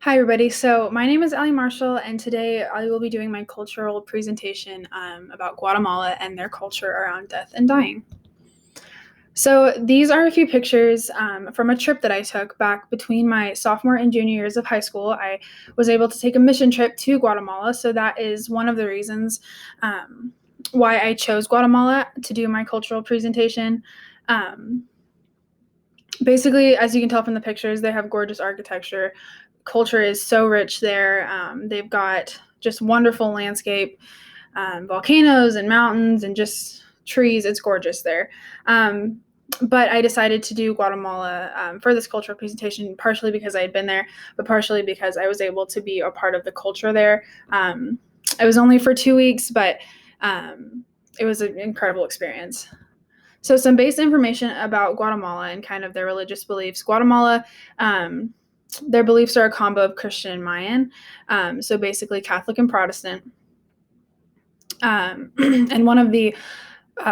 Hi, everybody. So my name is Ali Marshall, and today I will be doing my cultural presentation about Guatemala and their culture around death and dying. So these are a few pictures from a trip that I took back between my sophomore and junior years of high school. I was able to take a mission trip to Guatemala, so that is one of the reasons why I chose Guatemala to do my cultural presentation. Basically, as you can tell from the pictures, they have gorgeous architecture. Culture is so rich there. They've got just wonderful landscape, volcanoes and mountains and just trees. It's gorgeous there. But I decided to do Guatemala for this cultural presentation, partially because I had been there, but partially because I was able to be a part of the culture there. It was only for 2 weeks, but it was an incredible experience. So some base information about Guatemala and kind of their religious beliefs. Guatemala, their beliefs are a combo of Christian and Mayan, so basically Catholic and Protestant. And one of the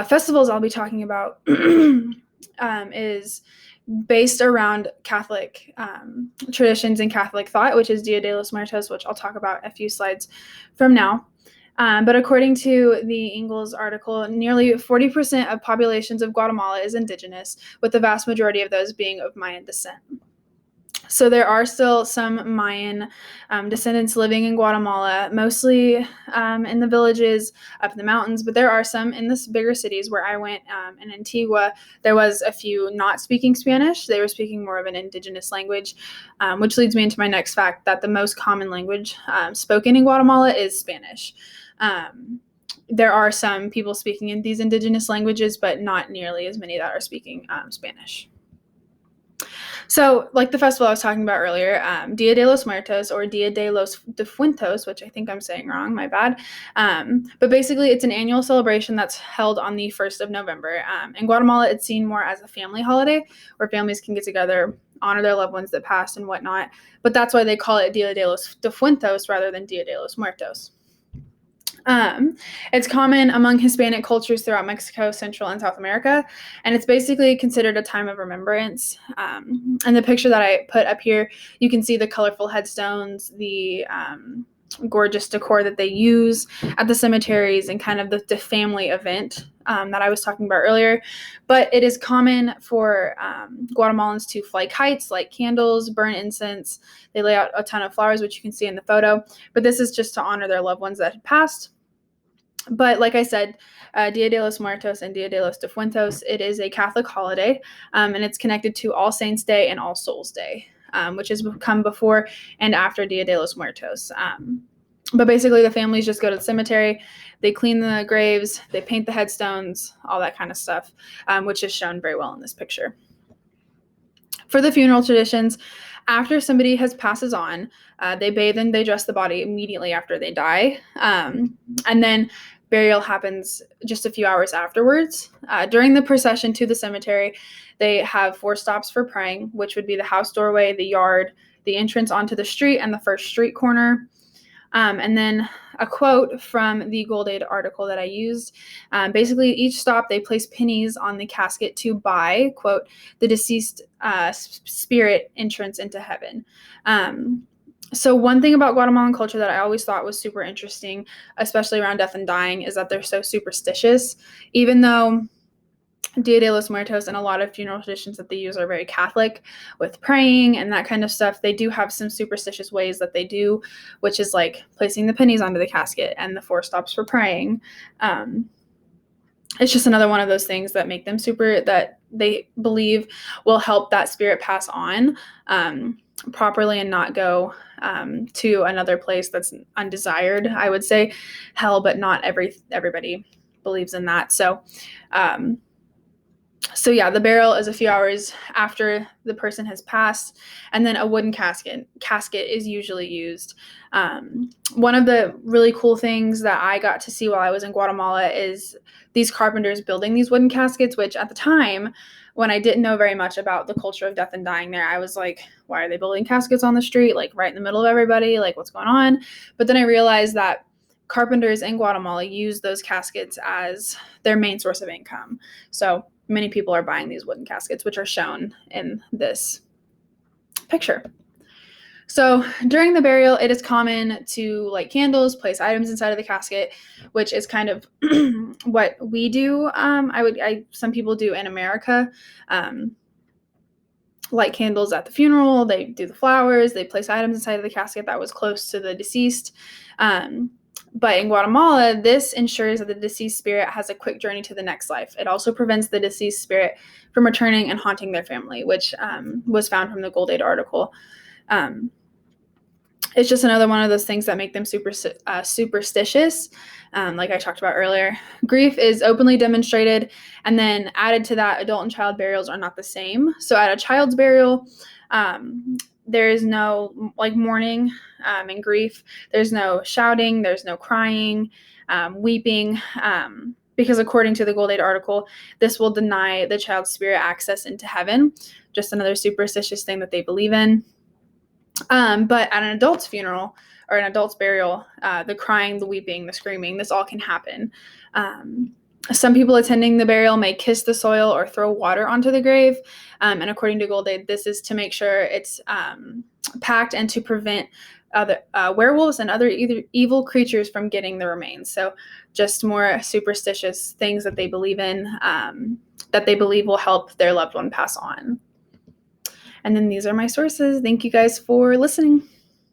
festivals I'll be talking about is based around Catholic traditions and Catholic thought, which is Dia de los Muertos, which I'll talk about a few slides from now. But according to the Ingalls article, nearly 40% of populations of Guatemala is indigenous, with the vast majority of those being of Mayan descent. So there are still some Mayan descendants living in Guatemala, mostly in the villages up in the mountains, but there are some in the bigger cities where I went. In Antigua, there was a few not speaking Spanish. They were speaking more of an indigenous language, which leads me into my next fact that the most common language spoken in Guatemala is Spanish. There are some people speaking in these indigenous languages, but not nearly as many that are speaking Spanish. So, like the festival I was talking about earlier, Dia de los Muertos or Dia de los Difuntos, which I think I'm saying wrong, my bad. But basically, it's an annual celebration that's held on the 1st of November. In Guatemala, it's seen more as a family holiday where families can get together, honor their loved ones that passed and whatnot. But that's why they call it Dia de los Difuntos rather than Dia de los Muertos. It's common among Hispanic cultures throughout Mexico, Central, and South America, and it's basically considered a time of remembrance. And the picture that I put up here, you can see the colorful headstones, the gorgeous decor that they use at the cemeteries, and kind of the family event that I was talking about earlier. But it is common for Guatemalans to fly kites, light candles, burn incense. They lay out a ton of flowers, which you can see in the photo. But this is just to honor their loved ones that had passed. But like I said, Dia de los Muertos and Dia de los Difuntos, it is a Catholic holiday, and it's connected to All Saints Day and All Souls Day, which has come before and after Dia de los Muertos. But basically, the families just go to the cemetery, they clean the graves, they paint the headstones, all that kind of stuff, which is shown very well in this picture. For the funeral traditions, after somebody passes on, they bathe and they dress the body immediately after they die. And then burial happens just a few hours afterwards. During the procession to the cemetery, they have 4 stops for praying, which would be the house doorway, the yard, the entrance onto the street, and the first street corner. And then a quote from the Gold Aid article that I used. Basically, each stop, they place pennies on the casket to buy, quote, the deceased spirit entrance into heaven. So one thing about Guatemalan culture that I always thought was super interesting, especially around death and dying, is that they're so superstitious. Even though Dia de los Muertos and a lot of funeral traditions that they use are very Catholic with praying and that kind of stuff, they do have some superstitious ways that they do, which is like placing the pennies onto the casket and the 4 stops for praying. It's just another one of those things that make them that they believe will help that spirit pass on properly and not go to another place that's undesired. I would say hell, but not everybody believes in that. So yeah, the burial is a few hours after the person has passed, and then a wooden casket is usually used. One of the really cool things that I got to see while I was in Guatemala is these carpenters building these wooden caskets, which at the time, when I didn't know very much about the culture of death and dying there, I was like, why are they building caskets on the street, like right in the middle of everybody? Like, what's going on? But then I realized that carpenters in Guatemala use those caskets as their main source of income. So many people are buying these wooden caskets, which are shown in this picture. So during the burial, it is common to light candles, place items inside of the casket, which is kind of what we do. Some people do in America. Light candles at the funeral. They do the flowers. They place items inside of the casket that was close to the deceased. But in Guatemala, this ensures that the deceased spirit has a quick journey to the next life. It also prevents the deceased spirit from returning and haunting their family, which was found from the Gold Aid article. It's just another one of those things that make them superstitious, like I talked about earlier. Grief is openly demonstrated, and then added to that, adult and child burials are not the same. So at a child's burial, there is no like mourning and grief. There's no shouting. There's no crying, weeping. Because according to the Gold Aid article, this will deny the child's spirit access into heaven. Just another superstitious thing that they believe in. But at an adult's funeral or an adult's burial, the crying, the weeping, the screaming, this all can happen. Some people attending the burial may kiss the soil or throw water onto the grave. And according to Gold Aid, this is to make sure it's packed and to prevent other werewolves and other evil creatures from getting the remains. So just more superstitious things that they believe in, that they believe will help their loved one pass on. And then these are my sources. Thank you guys for listening.